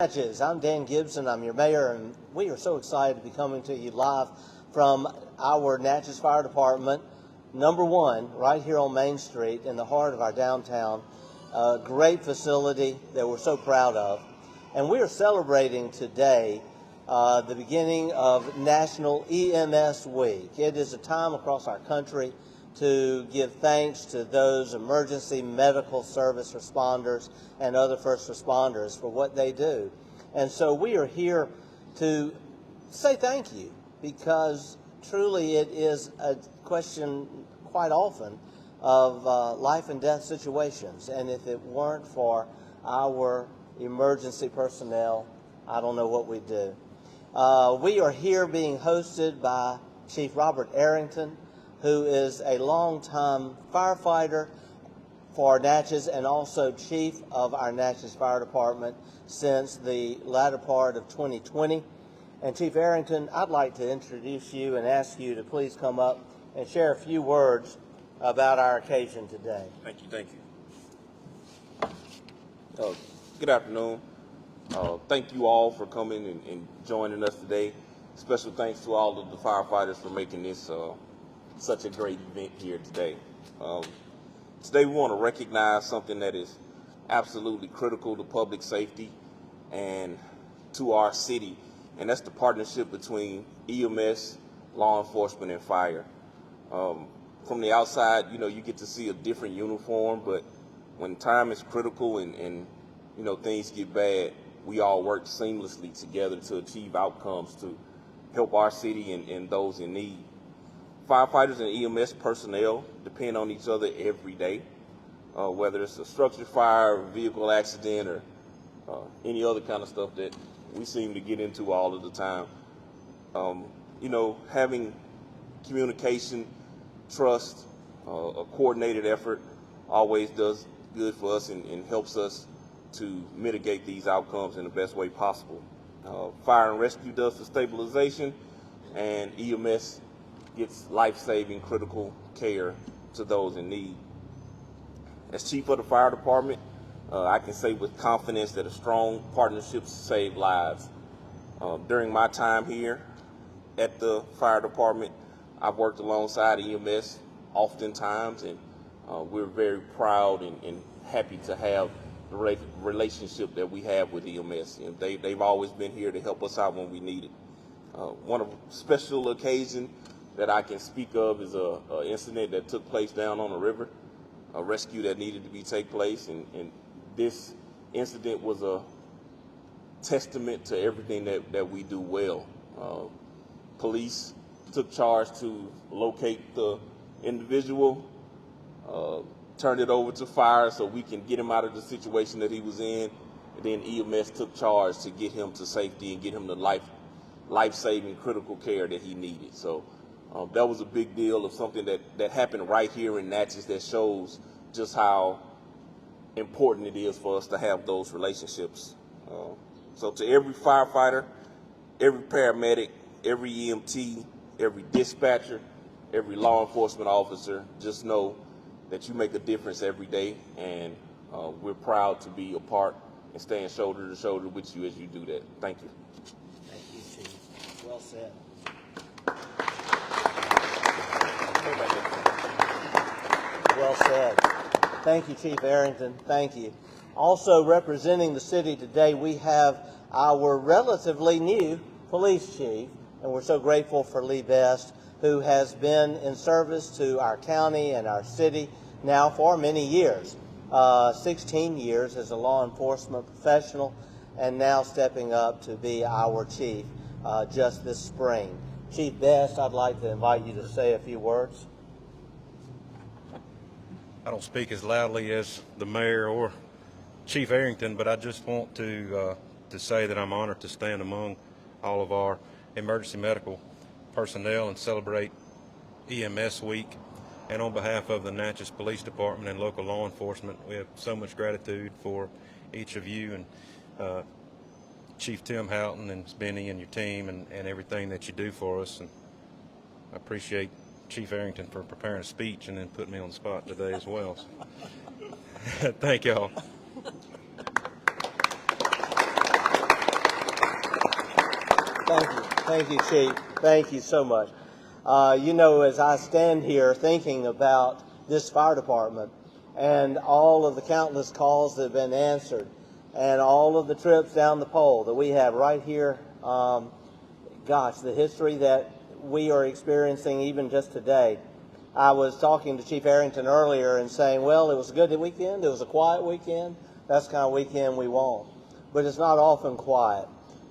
Natchez. I'm Dan Gibson. I'm your mayor, and we are so excited to be coming to you live from our Natchez Fire Department, number one, right here on Main Street in the heart of our downtown. A great facility that we're so proud of. And we are celebrating today the beginning of National EMS Week. It is a time across our country to give thanks to those emergency medical service responders and other first responders for what they do. And so we are here to say thank you, because truly it is a question quite often of life and death situations. And if it weren't for our emergency personnel, I don't know what we'd do. We are here being hosted by Chief Robert Arrington, who is a longtime firefighter for Natchez and also chief of our Natchez Fire Department since the latter part of 2020. And Chief Arrington, I'd like to introduce you and ask you to please come up and share a few words about our occasion today. Thank you. Good afternoon. Thank you all for coming and joining us today. Special thanks to all of the firefighters for making this such a great event here today. Today we want to recognize something that is absolutely critical to public safety and to our city, and that's the partnership between EMS, law enforcement, and fire. From the outside, you get to see a different uniform, but when time is critical and things get bad, we all work seamlessly together to achieve outcomes to help our city and those in need. Firefighters and EMS personnel depend on each other every day, whether it's a structure fire, vehicle accident, or any other kind of stuff that we seem to get into all of the time. Having communication, trust, a coordinated effort always does good for us and helps us to mitigate these outcomes in the best way possible. Fire and rescue does the stabilization, and EMS gets life-saving critical care to those in need. As chief of the fire department, I can say with confidence that a strong partnership saves lives. During my time here at the fire department, I've worked alongside EMS oftentimes, and we're very proud and happy to have the relationship that we have with EMS. They've always been here to help us out when we need it. One of special occasion that I can speak of is a incident that took place down on the river, a rescue that needed to take place, and this incident was a testament to everything that we do well. Police took charge to locate the individual, turned it over to fire so we can get him out of the situation that he was in, and then EMS took charge to get him to safety and get him the life-saving critical care that he needed. So that was a big deal of something that happened right here in Natchez that shows just how important it is for us to have those relationships. So to every firefighter, every paramedic, every EMT, every dispatcher, every law enforcement officer, just know that you make a difference every day, and we're proud to be a part and stand shoulder to shoulder with you as you do that. Thank you. Thank you, Chief. Well said. Well said. Thank you, Chief Arrington. Thank you. Also representing the city today, we have our relatively new police chief, and we're so grateful for Lee Best, who has been in service to our county and our city now for many years. 16 years as a law enforcement professional, and now stepping up to be our chief just this spring. Chief Best, I'd like to invite you to say a few words. I don't speak as loudly as the mayor or Chief Arrington, but I just want to say that I'm honored to stand among all of our emergency medical personnel and celebrate EMS Week. And on behalf of the Natchez Police Department and local law enforcement, we have so much gratitude for each of you and Chief Tim Houghton and Benny and your team and everything that you do for us. And I appreciate Chief Arrington for preparing a speech and then putting me on the spot today as well. Thank y'all. Thank you, Chief. Thank you so much. You know, as I stand here thinking about this fire department and all of the countless calls that have been answered and all of the trips down the pole that we have right here, gosh, the history that we are experiencing even just today. I was talking to Chief Arrington earlier and saying, well, it was a good weekend. It was a quiet weekend. That's the kind of weekend we want. But it's not often quiet.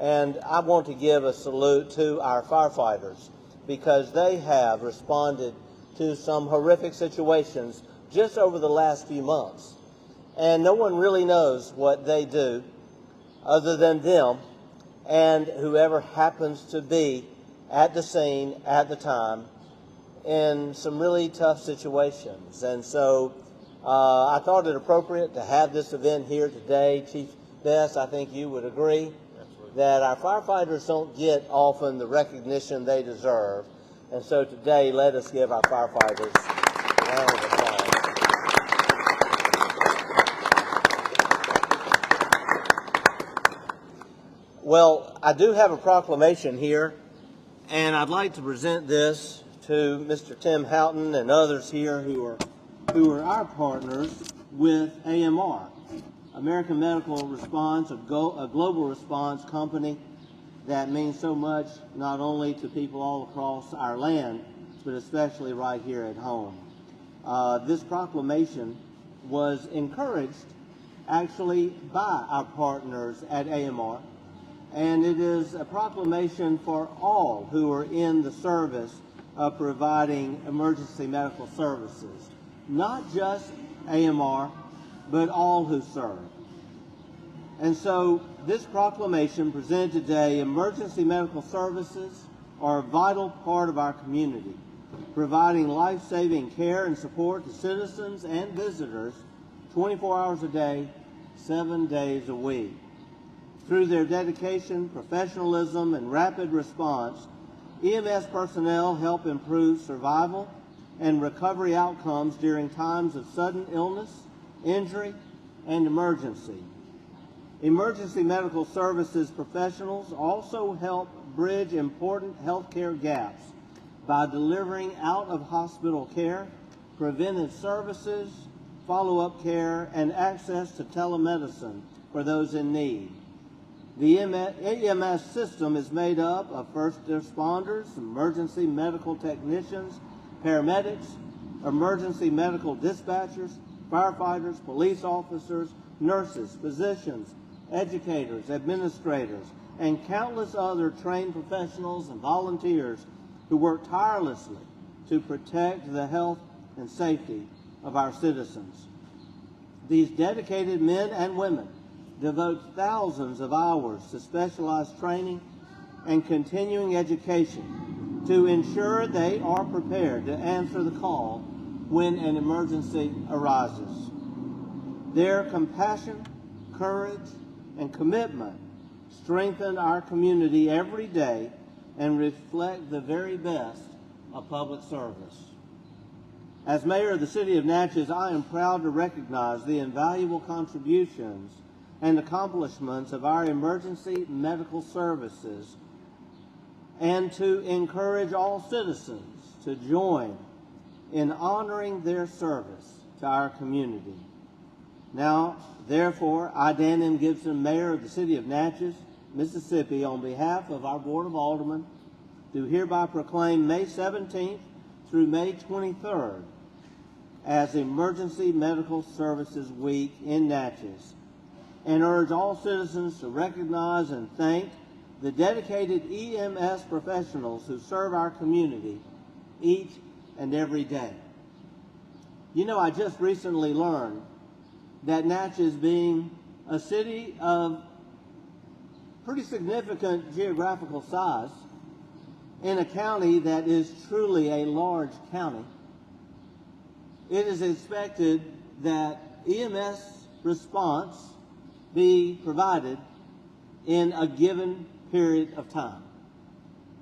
And I want to give a salute to our firefighters because they have responded to some horrific situations just over the last few months. And no one really knows what they do other than them and whoever happens to be at the scene at the time in some really tough situations. And so I thought it appropriate to have this event here today. Chief Best, I think you would agree that our firefighters don't get often the recognition they deserve. And so today, let us give our firefighters a round of applause. Well, I do have a proclamation here, and I'd like to present this to Mr. Tim Houghton and others here who are our partners with AMR, American Medical Response, a global response company that means so much not only to people all across our land, but especially right here at home. This proclamation was encouraged actually by our partners at AMR, and it is a proclamation for all who are in the service of providing emergency medical services. Not just AMR, but all who serve. And so this proclamation presented today, emergency medical services are a vital part of our community, providing life-saving care and support to citizens and visitors 24 hours a day, 7 days a week. Through their dedication, professionalism, and rapid response, EMS personnel help improve survival and recovery outcomes during times of sudden illness, injury, and emergency. Emergency medical services professionals also help bridge important healthcare gaps by delivering out-of-hospital care, preventive services, follow-up care, and access to telemedicine for those in need. The EMS system is made up of first responders, emergency medical technicians, paramedics, emergency medical dispatchers, firefighters, police officers, nurses, physicians, educators, administrators, and countless other trained professionals and volunteers who work tirelessly to protect the health and safety of our citizens. These dedicated men and women devote thousands of hours to specialized training and continuing education to ensure they are prepared to answer the call when an emergency arises. Their compassion, courage, and commitment strengthen our community every day and reflect the very best of public service. As mayor of the city of Natchez, I am proud to recognize the invaluable contributions and accomplishments of our emergency medical services and to encourage all citizens to join in honoring their service to our community. Now, therefore, I, Dan M. Gibson, Mayor of the City of Natchez, Mississippi, on behalf of our Board of Aldermen, do hereby proclaim May 17th through May 23rd as Emergency Medical Services Week in Natchez, and urge all citizens to recognize and thank the dedicated EMS professionals who serve our community each and every day. You know, I just recently learned that Natchez, being a city of pretty significant geographical size in a county that is truly a large county, it is expected that EMS response be provided in a given period of time.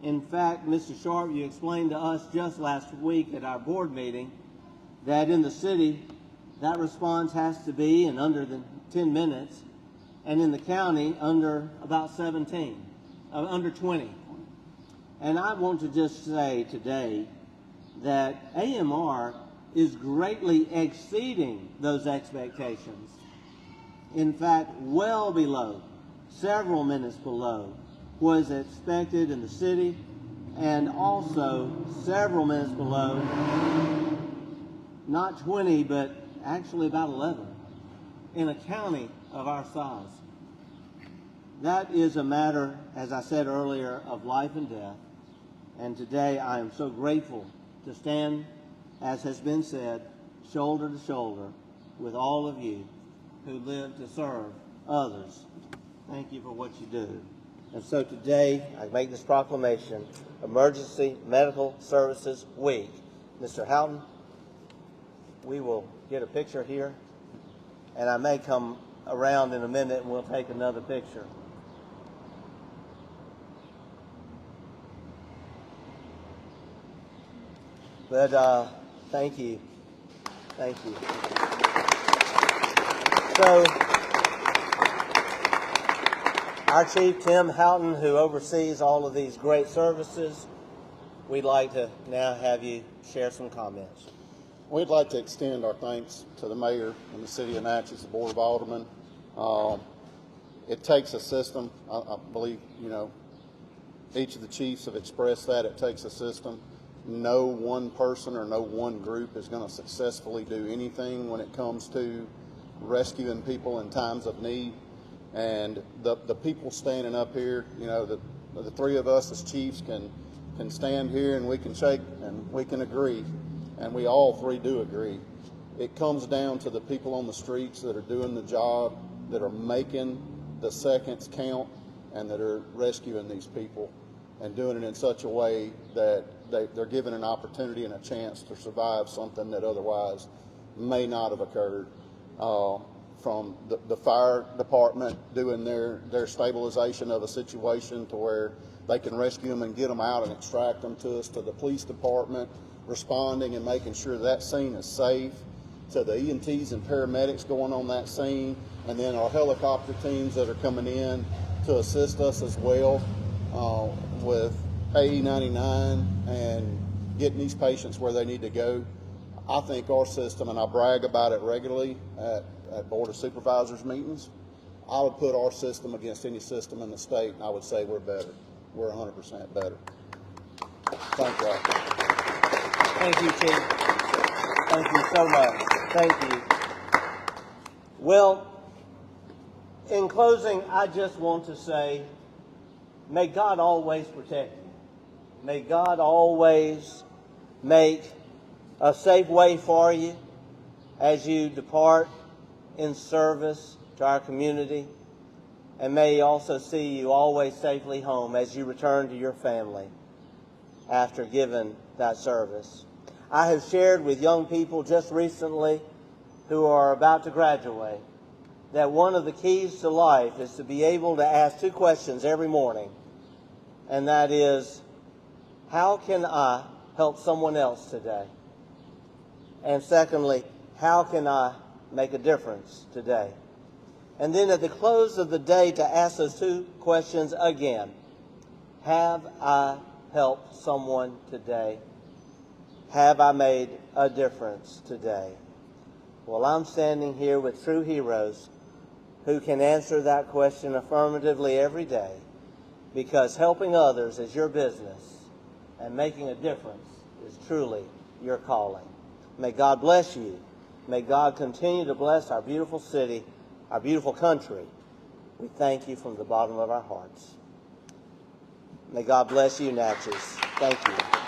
In fact, Mr. Sharp, you explained to us just last week at our board meeting that in the city, that response has to be in under the 10 minutes, and in the county, under about under 20. And I want to just say today that AMR is greatly exceeding those expectations. In fact, well below, several minutes below, was expected in the city, and also several minutes below, not 20, but actually about 11, in a county of our size. That is a matter, as I said earlier, of life and death. And today I am so grateful to stand, as has been said, shoulder to shoulder with all of you who live to serve others. Thank you for what you do. And so today I make this proclamation, Emergency Medical Services Week. Mr. Houghton, we will get a picture here, and I may come around in a minute and we'll take another picture. But thank you. Thank you. So, our Chief, Tim Houghton, who oversees all of these great services, we'd like to now have you share some comments. We'd like to extend our thanks to the mayor and the city of Natchez, the Board of Aldermen. It takes a system. I believe, each of the chiefs have expressed that. It takes a system. No one person or no one group is going to successfully do anything when it comes to rescuing people in times of need. And the people standing up here, the three of us as chiefs can stand here and we can shake and we can agree, and we all three do agree. It comes down to the people on the streets that are doing the job, that are making the seconds count, and that are rescuing these people and doing it in such a way that they're given an opportunity and a chance to survive something that otherwise may not have occurred. From the fire department doing their stabilization of a situation to where they can rescue them and get them out and extract them to us, to the police department responding and making sure that scene is safe, to the EMTs and paramedics going on that scene, and then our helicopter teams that are coming in to assist us as well with AE99 and getting these patients where they need to go. I think our system, and I brag about it regularly at Board of Supervisors meetings, I would put our system against any system in the state, and I would say we're better. We're 100% better. Thank you all. Thank you, Chief. Thank you so much. Thank you. Well, in closing, I just want to say, may God always protect you. May God always make a safe way for you as you depart in service to our community. And may He also see you always safely home as you return to your family after giving that service. I have shared with young people just recently who are about to graduate that one of the keys to life is to be able to ask two questions every morning. And that is, how can I help someone else today? And secondly, how can I make a difference today? And then at the close of the day to ask those two questions again. Have I helped someone today? Have I made a difference today? Well, I'm standing here with true heroes who can answer that question affirmatively every day, because helping others is your business and making a difference is truly your calling. May God bless you. May God continue to bless our beautiful city, our beautiful country. We thank you from the bottom of our hearts. May God bless you, Natchez. Thank you.